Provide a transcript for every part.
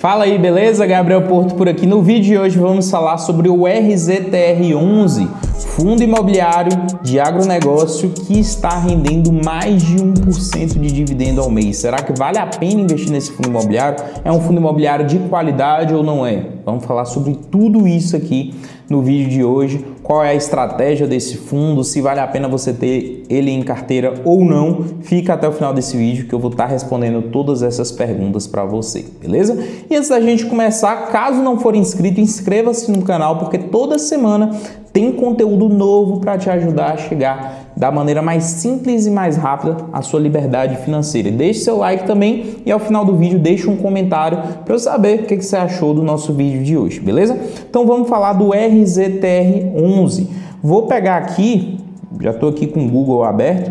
Fala aí, beleza? Gabriel Porto por aqui. No vídeo de hoje vamos falar sobre o RZTR11, fundo imobiliário de agronegócio que está rendendo mais de 1% de dividendo ao mês. Será que vale a pena investir nesse fundo imobiliário? É um fundo imobiliário de qualidade ou não é? Vamos falar sobre tudo isso aqui no vídeo de hoje. Qual é a estratégia desse fundo, se vale a pena você ter ele em carteira ou não. Fica até o final desse vídeo que eu vou estar respondendo todas essas perguntas para você, beleza? E antes da gente começar, caso não for inscrito, inscreva-se no canal, porque toda semana tem conteúdo novo para te ajudar a chegar da maneira mais simples e mais rápida à sua liberdade financeira. Deixe seu like também e ao final do vídeo deixe um comentário para eu saber o que você achou do nosso vídeo de hoje, beleza? Então vamos falar do RZTR11. Vou pegar aqui, já estou aqui com o Google aberto,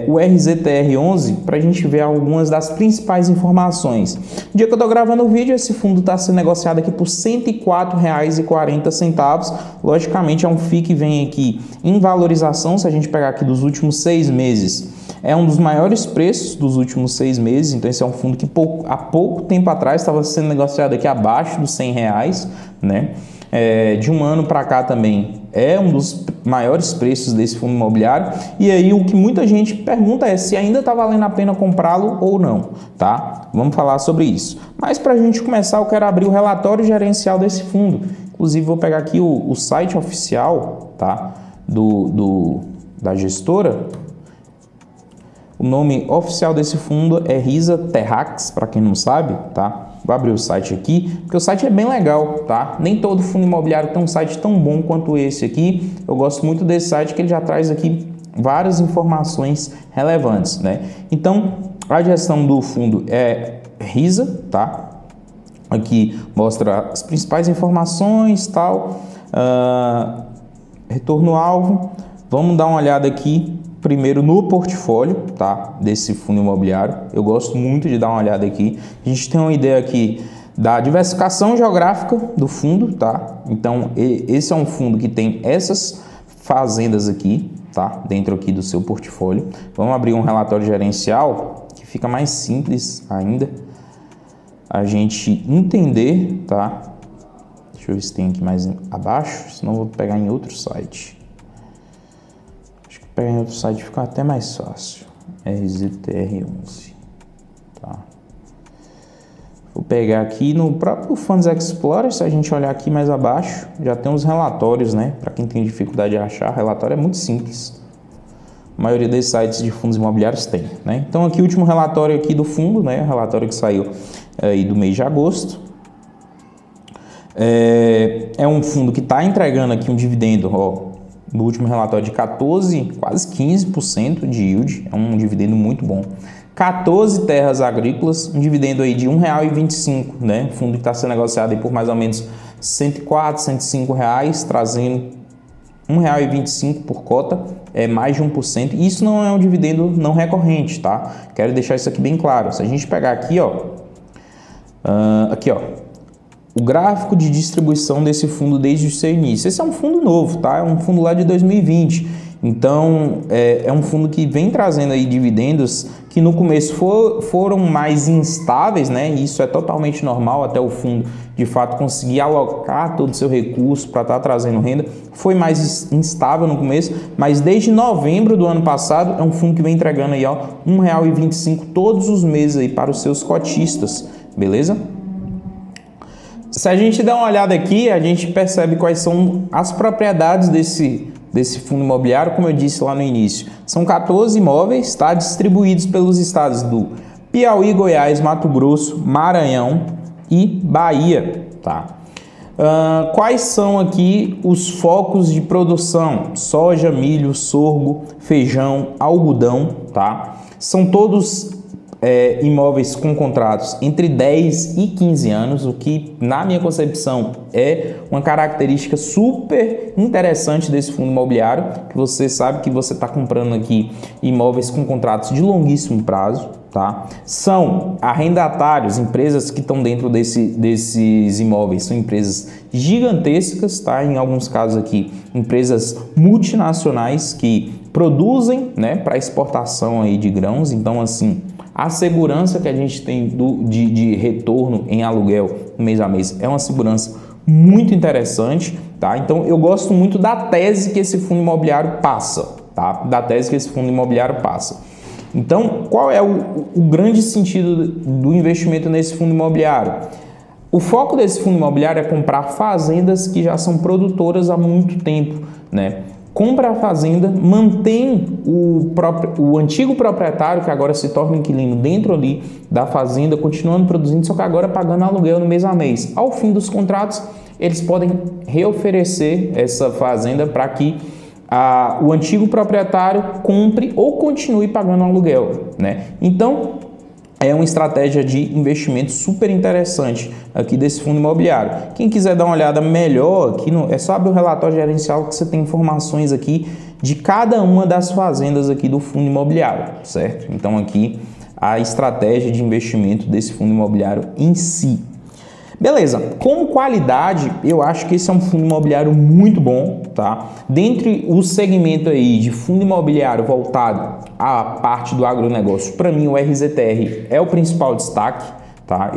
o RZTR11 para a gente ver algumas das principais informações. No dia que eu estou gravando o vídeo, esse fundo está sendo negociado aqui por R$ 104,40. Logicamente é um FII que vem aqui em valorização. Se a gente pegar aqui dos últimos 6 meses, é um dos maiores preços dos últimos 6 meses. Então esse é um fundo que há pouco tempo atrás estava sendo negociado aqui abaixo dos R$100, né? De um ano para cá também é um dos maiores preços desse fundo imobiliário. E aí o que muita gente pergunta é se ainda está valendo a pena comprá-lo ou não, tá? Vamos falar sobre isso. Mas para a gente começar, eu quero abrir o relatório gerencial desse fundo. Inclusive vou pegar aqui o site oficial, tá? Da gestora. O nome oficial desse fundo é RISA Terrax, para quem não sabe, tá? Vou abrir o site aqui, porque o site é bem legal, tá? Nem todo fundo imobiliário tem um site tão bom quanto esse aqui. Eu gosto muito desse site, que ele já traz aqui várias informações relevantes, né? Então, a gestão do fundo é RISA, tá? Aqui mostra as principais informações, tal. Retorno-alvo. Vamos dar uma olhada aqui primeiro no portfólio, tá, desse fundo imobiliário. Eu gosto muito de dar uma olhada aqui. A gente tem uma ideia aqui da diversificação geográfica do fundo, tá? Então, esse é um fundo que tem essas fazendas aqui, tá, dentro aqui do seu portfólio. Vamos abrir um relatório gerencial que fica mais simples ainda a gente entender, tá? Deixa eu ver se tem aqui mais abaixo, senão eu vou pegar em outro site. Pegar em outro site fica até mais fácil. RZTR11. Tá. Vou pegar aqui no próprio Funds Explorer. Se a gente olhar aqui mais abaixo, já tem os relatórios, né? Para quem tem dificuldade de achar, o relatório é muito simples. A maioria desses sites de fundos imobiliários tem, né? Então aqui o último relatório aqui do fundo, né? O relatório que saiu aí do mês de agosto. É um fundo que está entregando aqui um dividendo, ó, no último relatório de 14, quase 15% de yield, é um dividendo muito bom. 14 terras agrícolas, um dividendo aí de R$ 1,25, né? Fundo que está sendo negociado aí por mais ou menos R$ 104, R$ 105, trazendo R$ 1,25 por cota, é mais de 1%. Isso não é um dividendo não recorrente, tá? Quero deixar isso aqui bem claro. Se a gente pegar aqui, ó, o gráfico de distribuição desse fundo desde o seu início. Esse é um fundo novo, tá? É um fundo lá de 2020. Então, é um fundo que vem trazendo aí dividendos que no começo foram mais instáveis, né? E isso é totalmente normal até o fundo, de fato, conseguir alocar todo o seu recurso para estar trazendo renda. Foi mais instável no começo, mas desde novembro do ano passado é um fundo que vem entregando aí, ó, R$ 1,25 todos os meses aí para os seus cotistas, beleza? Se a gente der uma olhada aqui, a gente percebe quais são as propriedades desse fundo imobiliário, como eu disse lá no início. São 14 imóveis, tá, distribuídos pelos estados do Piauí, Goiás, Mato Grosso, Maranhão e Bahia, tá? Quais são aqui os focos de produção? Soja, milho, sorgo, feijão, algodão, tá? São todos imóveis com contratos entre 10 e 15 anos, o que, na minha concepção, é uma característica super interessante desse fundo imobiliário, que você sabe que você está comprando aqui imóveis com contratos de longuíssimo prazo, tá? São arrendatários, empresas que estão dentro desses imóveis, são empresas gigantescas, tá? Em alguns casos aqui, empresas multinacionais que produzem, né, para exportação aí de grãos. Então, assim, A segurança que a gente tem de retorno em aluguel mês a mês é uma segurança muito interessante, tá? Então eu gosto muito da tese que esse fundo imobiliário passa, tá? Da tese que esse fundo imobiliário passa. Então, qual é o grande sentido do investimento nesse fundo imobiliário? O foco desse fundo imobiliário é comprar fazendas que já são produtoras há muito tempo, né? Compra a fazenda, mantém o antigo proprietário, que agora se torna inquilino dentro ali da fazenda, continuando produzindo, só que agora pagando aluguel no mês a mês. Ao fim dos contratos, eles podem reoferecer essa fazenda para que o antigo proprietário compre ou continue pagando aluguel, né? Então, é uma estratégia de investimento super interessante aqui desse fundo imobiliário. Quem quiser dar uma olhada melhor, aqui é só abrir o relatório gerencial que você tem informações aqui de cada uma das fazendas aqui do fundo imobiliário, certo? Então aqui a estratégia de investimento desse fundo imobiliário em si. Beleza, como qualidade, eu acho que esse é um fundo imobiliário muito bom, tá? Dentre o segmento aí de fundo imobiliário voltado à parte do agronegócio, para mim o RZTR é o principal destaque, tá?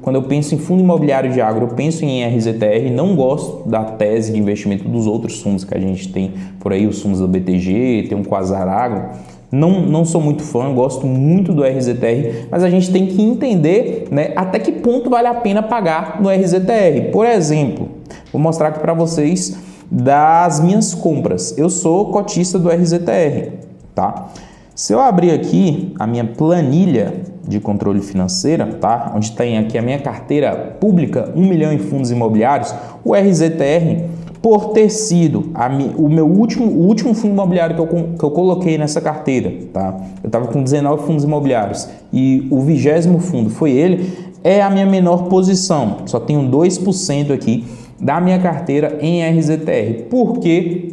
Quando eu penso em fundo imobiliário de agro, eu penso em RZTR, não gosto da tese de investimento dos outros fundos que a gente tem por aí, os fundos da BTG, tem um Quasar Agro. Não sou muito fã, gosto muito do RZTR, mas a gente tem que entender, né, até que ponto vale a pena pagar no RZTR. Por exemplo, vou mostrar aqui para vocês das minhas compras. Eu sou cotista do RZTR, tá? Se eu abrir aqui a minha planilha de controle financeira, tá? Onde tem aqui a minha carteira pública, 1 milhão em fundos imobiliários, o RZTR, por ter sido o último fundo imobiliário que eu coloquei nessa carteira, tá? Eu estava com 19 fundos imobiliários e o 20º fundo foi ele, é a minha menor posição. Só tenho 2% aqui da minha carteira em RZTR. Por quê?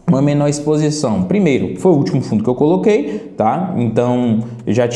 Uma menor exposição. Primeiro, foi o último fundo que eu coloquei, tá? Então, eu já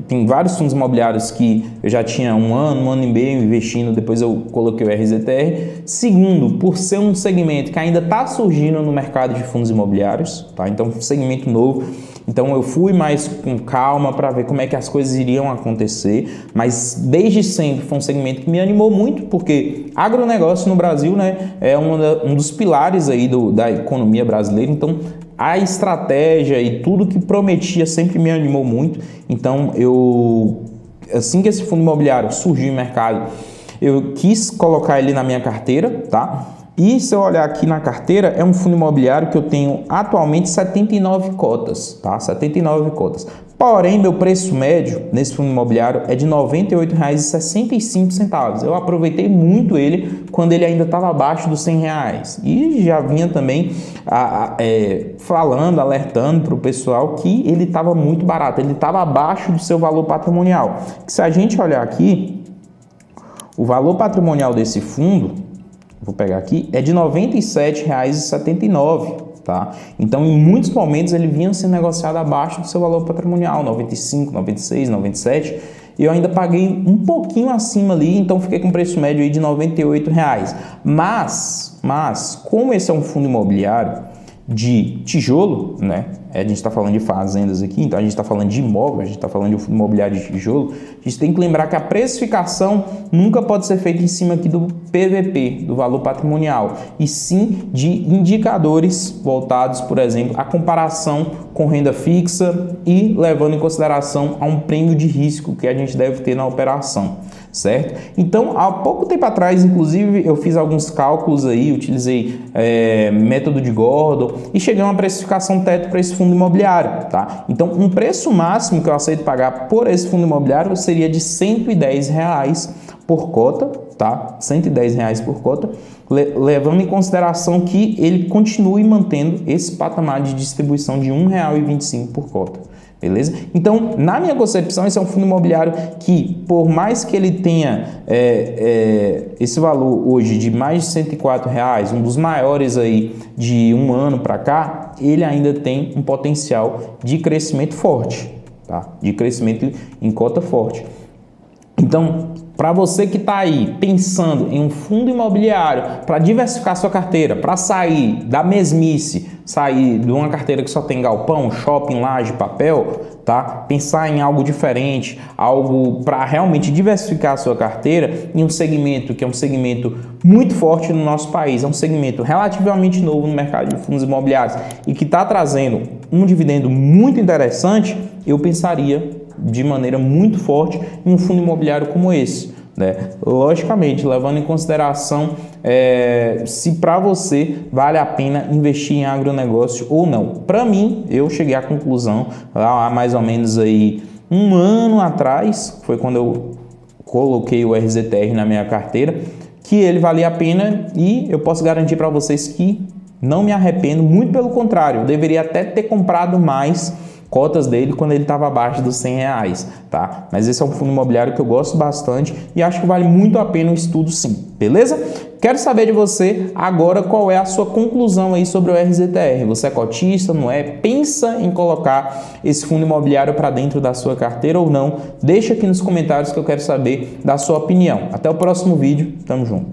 tem vários fundos imobiliários que eu já tinha um ano e meio investindo, depois eu coloquei o RZTR. Segundo, por ser um segmento que ainda está surgindo no mercado de fundos imobiliários, tá? Então, um segmento novo. Então, eu fui mais com calma para ver como é que as coisas iriam acontecer, mas desde sempre foi um segmento que me animou muito, porque agronegócio no Brasil, né, é um dos pilares aí da economia brasileira. Então, a estratégia e tudo que prometia sempre me animou muito. Então, assim que esse fundo imobiliário surgiu no mercado, eu quis colocar ele na minha carteira, tá? E se eu olhar aqui na carteira, é um fundo imobiliário que eu tenho atualmente 79 cotas, tá? 79 cotas. Porém, meu preço médio nesse fundo imobiliário é de R$ 98,65. Eu aproveitei muito ele quando ele ainda estava abaixo dos R$ 100 e já vinha também falando, alertando para o pessoal que ele estava muito barato, ele estava abaixo do seu valor patrimonial. Que se a gente olhar aqui, o valor patrimonial desse fundo, vou pegar aqui, é de R$ 97,79, tá? Então, em muitos momentos, ele vinha sendo negociado abaixo do seu valor patrimonial, 95, 96, 97, e eu ainda paguei um pouquinho acima ali, então fiquei com preço médio aí de R$ 98. Mas, como esse é um fundo imobiliário de tijolo, né? A gente está falando de fazendas aqui, então a gente está falando de imóvel, a gente está falando de um fundo imobiliário de tijolo. A gente tem que lembrar que a precificação nunca pode ser feita em cima aqui do PVP, do valor patrimonial, e sim de indicadores voltados, por exemplo, à comparação com renda fixa e levando em consideração a um prêmio de risco que a gente deve ter na operação, certo? Então, há pouco tempo atrás, inclusive, eu fiz alguns cálculos aí, utilizei método de Gordon e cheguei a uma precificação teto para esse fundo imobiliário, tá? Então, um preço máximo que eu aceito pagar por esse fundo imobiliário seria de R$ 110 por cota, tá? R$ 110 por cota, levando em consideração que ele continue mantendo esse patamar de distribuição de R$ 1,25 por cota. Beleza? Então, na minha concepção, esse é um fundo imobiliário que, por mais que ele tenha esse valor hoje de mais de R$ 104, um dos maiores aí de um ano para cá, ele ainda tem um potencial de crescimento forte, tá? De crescimento em cota forte. Então, para você que está aí pensando em um fundo imobiliário para diversificar sua carteira, para sair da mesmice, sair de uma carteira que só tem galpão, shopping, laje, papel, tá? Pensar em algo diferente, algo para realmente diversificar a sua carteira em um segmento que é um segmento muito forte no nosso país, é um segmento relativamente novo no mercado de fundos imobiliários e que está trazendo um dividendo muito interessante, eu pensaria de maneira muito forte em um fundo imobiliário como esse, né? Logicamente, levando em consideração se para você vale a pena investir em agronegócio ou não. Para mim, eu cheguei à conclusão há mais ou menos aí um ano atrás, foi quando eu coloquei o RZTR na minha carteira, que ele valia a pena e eu posso garantir para vocês que não me arrependo, muito pelo contrário, eu deveria até ter comprado mais cotas dele quando ele estava abaixo dos R$100, tá? Mas esse é um fundo imobiliário que eu gosto bastante e acho que vale muito a pena o estudo sim, beleza? Quero saber de você agora qual é a sua conclusão aí sobre o RZTR. Você é cotista, não é? Pensa em colocar esse fundo imobiliário para dentro da sua carteira ou não? Deixa aqui nos comentários que eu quero saber da sua opinião. Até o próximo vídeo, tamo junto.